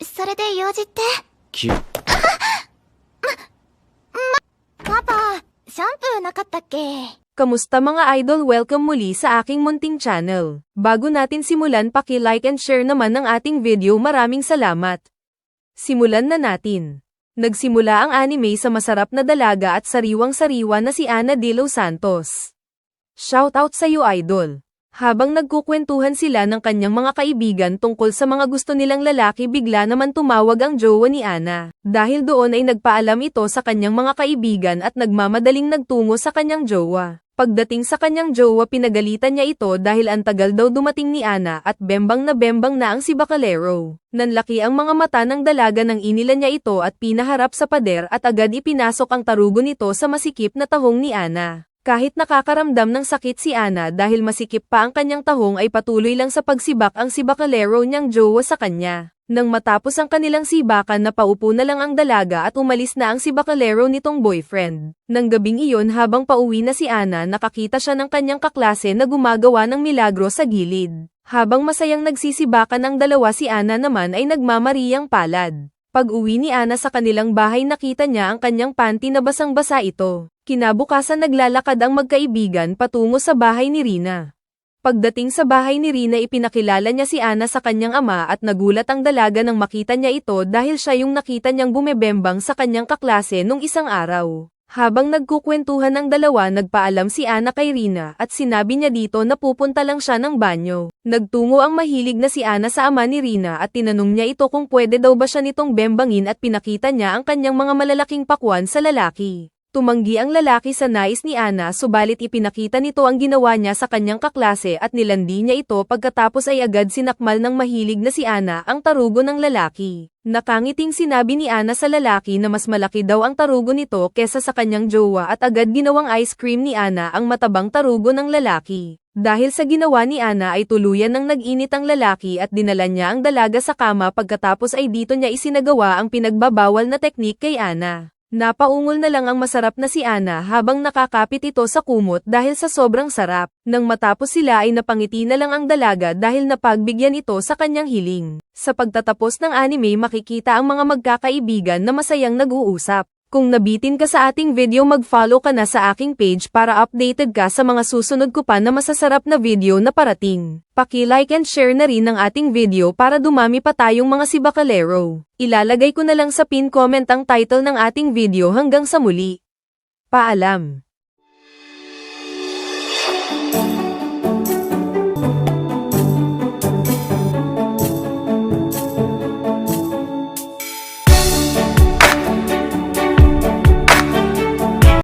それで用事って？パパ、シャンプーなかったっけ？ Kamusta mga idol? Welcome muli sa aking munting channel. Bago natin simulan, paki-like and share naman ng ating video. Maraming salamat. Simulan na natin. Nagsimula ang anime sa masarap na dalaga at sariwang-sariwa na si Ana de los Santos. Shoutout sa iyo idol. Habang nagkukwentuhan sila ng kanyang mga kaibigan tungkol sa mga gusto nilang lalaki, bigla naman tumawag ang jowa ni Ana. Dahil doon ay nagpaalam ito sa kanyang mga kaibigan at nagmamadaling nagtungo sa kanyang jowa. Pagdating sa kanyang jowa, pinagalitan niya ito dahil ang tagal daw dumating ni Ana at bembang na ang si Bacalero. Nanlaki ang mga mata ng dalaga nang inilan niya ito at pinaharap sa pader at agad ipinasok ang tarugo nito sa masikip na tahong ni Ana. Kahit nakakaramdam ng sakit si Ana dahil masikip pa ang kanyang tahong, ay patuloy lang sa pagsibak ang si Bacalero niyang jowa sa kanya. Nang matapos ang kanilang sibakan, napaupo na lang ang dalaga at umalis na ang si Bacalero nitong boyfriend. Nang gabing iyon, habang pauwi na si Ana, nakakita siya ng kanyang kaklase na gumagawa ng milagro sa gilid. Habang masayang nagsisibakan ang dalawa, si Ana naman ay nagmamariyang palad. Pag-uwi ni Ana sa kanilang bahay, nakita niya ang kanyang panty na basang-basa ito. Kinabukasan, naglalakad ang magkaibigan patungo sa bahay ni Rina. Pagdating sa bahay ni Rina, ipinakilala niya si Ana sa kanyang ama at nagulat ang dalaga nang makita niya ito dahil siya yung nakita niyang bumebembang sa kanyang kaklase nung isang araw. Habang nagkukwentuhan ang dalawa, nagpaalam si Ana kay Rina at sinabi niya dito na pupunta lang siya ng banyo. Nagtungo ang mahilig na si Ana sa ama ni Rina at tinanong niya ito kung pwede daw ba siya nitong bembangin at pinakita niya ang kanyang mga malalaking pakwan sa lalaki. Tumanggi ang lalaki sa nais ni Ana, subalit ipinakita nito ang ginawa niya sa kanyang kaklase at nilandi niya ito. Pagkatapos ay agad sinakmal ng mahilig na si Ana ang tarugo ng lalaki. Nakangiting sinabi ni Ana sa lalaki na mas malaki daw ang tarugo nito kesa sa kanyang jowa at agad ginawang ice cream ni Ana ang matabang tarugo ng lalaki. Dahil sa ginawa ni Ana ay tuluyan ng nag-init ang lalaki at dinala niya ang dalaga sa kama. Pagkatapos ay dito niya isinagawa ang pinagbabawal na teknik kay Ana. Napaungol na lang ang masarap na si Ana habang nakakapit ito sa kumot dahil sa sobrang sarap. Nang matapos sila ay napangiti na lang ang dalaga dahil napagbigyan ito sa kanyang hiling. Sa pagtatapos ng anime, makikita ang mga magkakaibigan na masayang nag-uusap. Kung nabitin ka sa ating video, mag-follow ka na sa aking page para updated ka sa mga susunod ko pa na masasarap na video na parating. Paki-like and share na rin ang ating video para dumami pa tayong mga si Bacalero. Ilalagay ko na lang sa pin comment ang title ng ating video. Hanggang sa muli. Paalam.